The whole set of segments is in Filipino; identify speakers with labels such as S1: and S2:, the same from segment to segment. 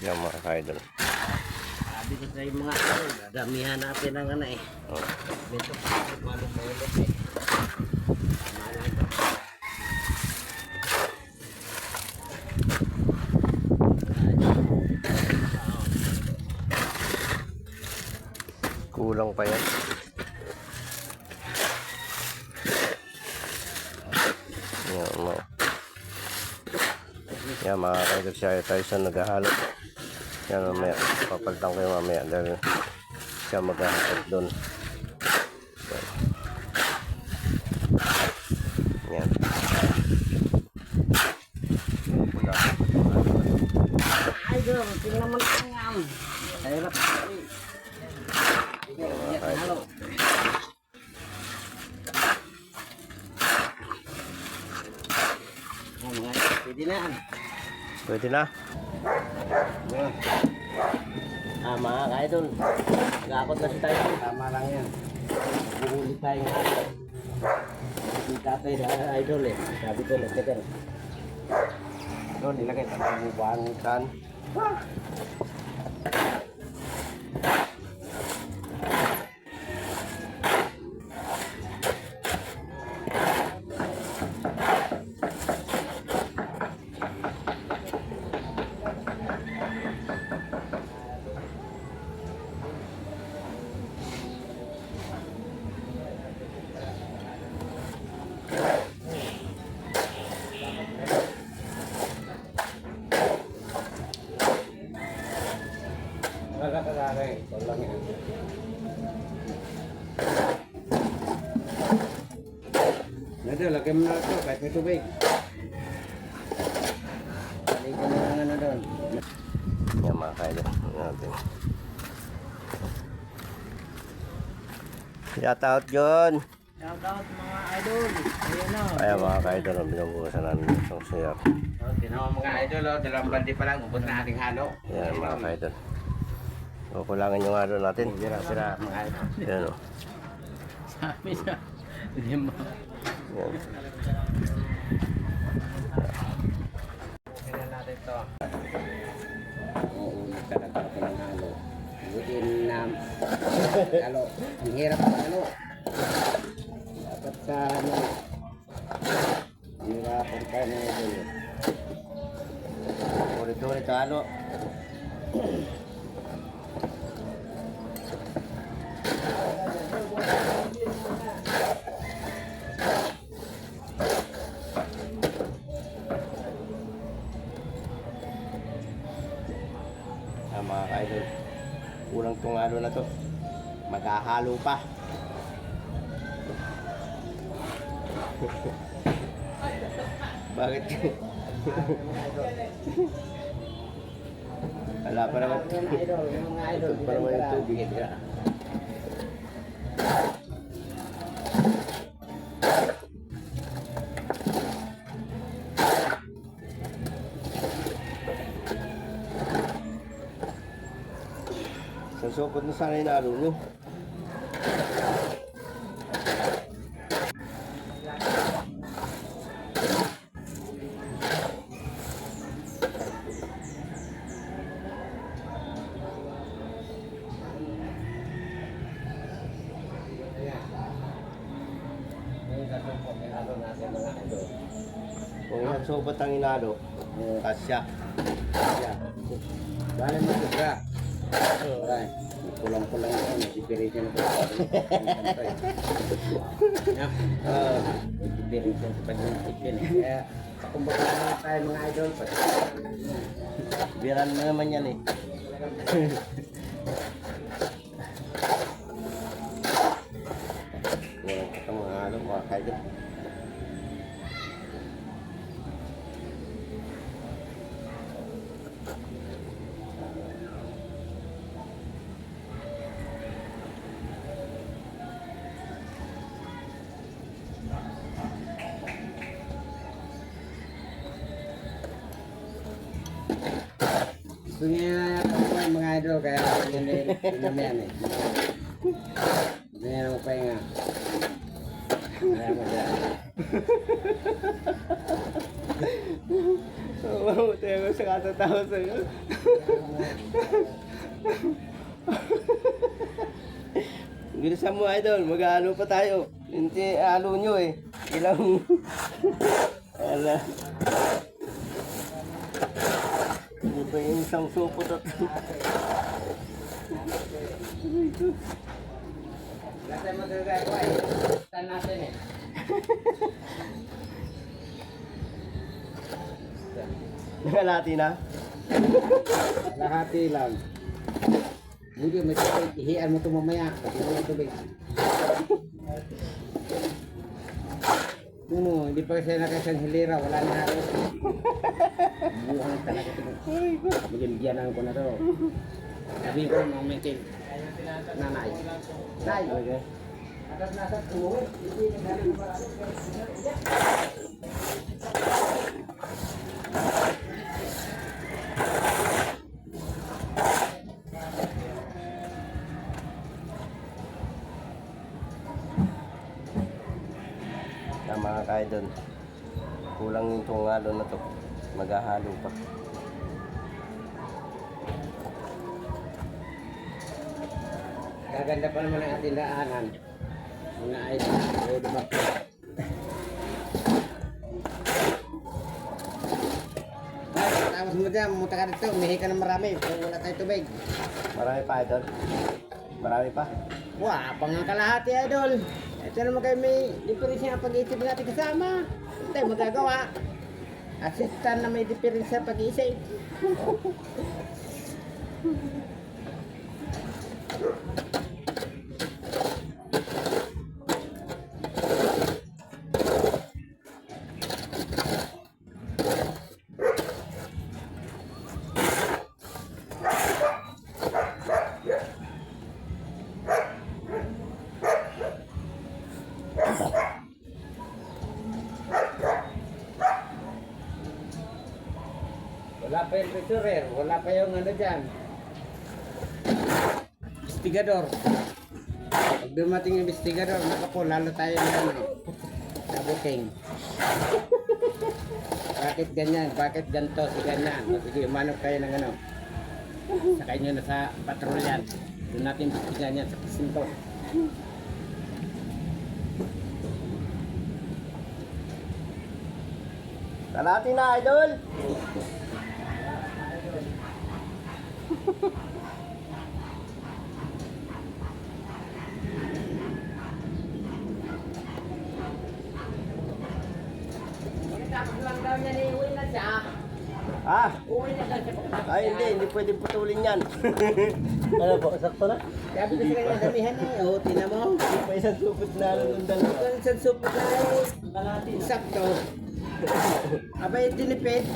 S1: Yan mga kaidol.
S2: Sabi ko sa mga idol, damihan natin ang ano eh.
S1: Oh.
S2: Dito pa ako malulot eh.
S1: Kulang pa yan. Yan mga kaidol, siya tayo sa naghahalo. Yan mamaya, papalitan ko yung mamaya dahil siya maghahalo doon. Yan.
S2: Idol, tingnan mo lang yan. Hirap pa rin. Halo. Mga pwede na.
S1: Pwede na.
S2: Mga kaidol. Gakot na si tayo. Tama lang yan. Buhuli tayo nga. Si tatay na idol eh. Sabi ko, nagtagal.
S1: Doon, nilagay sa bubangitan.
S2: Kagagagay. Ito lang yan. Nado, lagyan mo na ito kahit may tubig. Balikan mo lang ano doon.
S1: Yan mga kaidol. Natin. Shout out John.
S2: Shout out mga idol. Ayan o.
S1: Ayan mga kaidol, binubukasan namin itong siyar.
S2: Tinawa mga idol o. Dalawang bandi pa lang. Ubus na ating halo.
S1: Yan mga kaidol. O, kulangin yung halo natin.
S2: Sira-sira mga idol.
S1: Yan o.
S2: Sabi siya. Hindi mo.
S1: Yan.
S2: Kailan natin ito. Oo, talaga ko ng halo. Butin na halo. Ang hirap ng halo. Dapat sa ano. Hirapan ka na ito.
S1: Ulit-ulit sa halo. Mga kaidol, kulang tong halo na to, maghahalo pa. Bakit? Wala pa naman.
S2: Mga idol,
S1: Pa naman yung tubig. Sasopot na sana yung halo nyo. Kung yan sobat ang inalo, kasya.
S2: Bale mo suga. Alright. Pulang-pulang ito, nasipiration na po. Nasipiration sa pag-isipin. Kaya, kumbaga naman tayo mga idol.
S1: Biran mo naman yan eh. Yan ang mga halo, mga kaidol.
S2: Gusto niya yung mga idol, kaya yan yan eh. Gusto niya naman pahinga. Kaya mo siya.
S1: Mabuti ako sa katatawa sa'yo. Bilisan mo, idol. Mag-halo pa tayo. Hindi, halo nyo eh. Ilang... Ala. Hindi pa yung isang supot at...
S2: Lahat tayo magagawa eh. Saan natin eh.
S1: Nangalati na?
S2: Lahati lang. Hindi may tubig. Ihian mo ito mamaya. Pati mo yung tubig. Hindi pa kasi nakasang hilira. Wala na halos. Buhang talaga ito. Magimbiyanan ko na to. Sabi ko, momentin. Nanay. Nay.
S1: Okay.
S2: Atas nasa tuwid. Hindi na galing pa.
S1: Mga kaidol, kulang yung tungalo na to, maghahalo pa.
S2: Gaganda pa naman ang ating daanan. Mga idol. O, diba? Ay, tapos mo dyan, muta ka dito. Umihi ka ng marami. Kung wala tayong tubig.
S1: Marami pa, idol. Marami pa.
S2: Wah, pang kalahati idol. Ito naman kayo may diferensya ang pag-iisip natin kasama. Hindi tayo magagawa. Assistant na may diferensya pag-iisip. Wala pa yung treasurer, wala pa yung ano dyan. Investigador. Pag dumating yung investigador, nakapo, lalo tayo na ano eh. Sabuking. Bakit ganyan? Bakit ganito? Si ganyan. O, sige, umanok kayo ng ano. Sakay nyo na sa patrolyan. Doon natin bigyan yan sa presinto.
S1: Kalahati na, idol!
S2: Tapos lang daw niya ni uwi na siya.
S1: Ah!
S2: Uwi na siya.
S1: Ay, hindi pwede putulin yan. Ano po, sakto na?
S2: Sabi ko sa kanya, damihan eh. O, tinan mo.
S1: Hindi pa isang supot na ng dalawa.
S2: Ito isang soup na eh. Sakto. Abay, tinipid.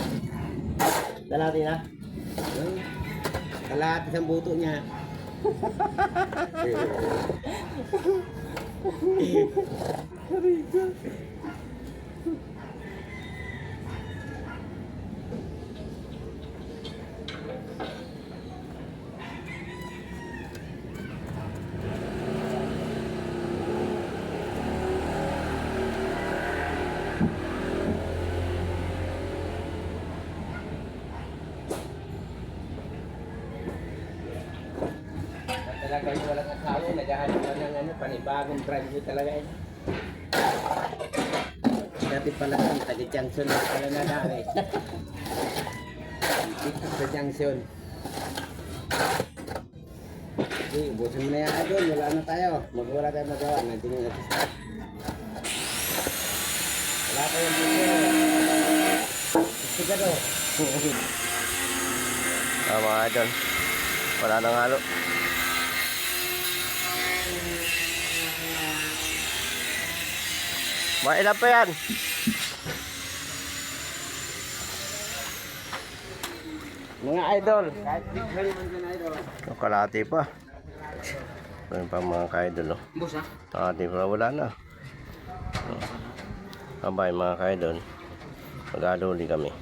S1: Kalahati na?
S2: Kalat isang buto niya. Talaga yung walang asawa, naghahanap na ng ano, panibagong brand new talaga eh. Dati pala kang taga-junction na pala na dami. Dito sa junction. Okay, ubusin mo na yan doon, wala na tayo. Wala tayo magawa, nandun yung assistant. Wala tayong dito. Sigado.
S1: Mga idol. Wala nang halo. Mga ilan pa yan?
S2: Mga idol. Kahit big hell man dyan idol.
S1: Kalahati pa. Mayroon pa mga ka-idol. Oh.
S2: Bus ha?
S1: Kalahati pa, wala na. Abay mga ka-idol. Mag-halo ulit kami.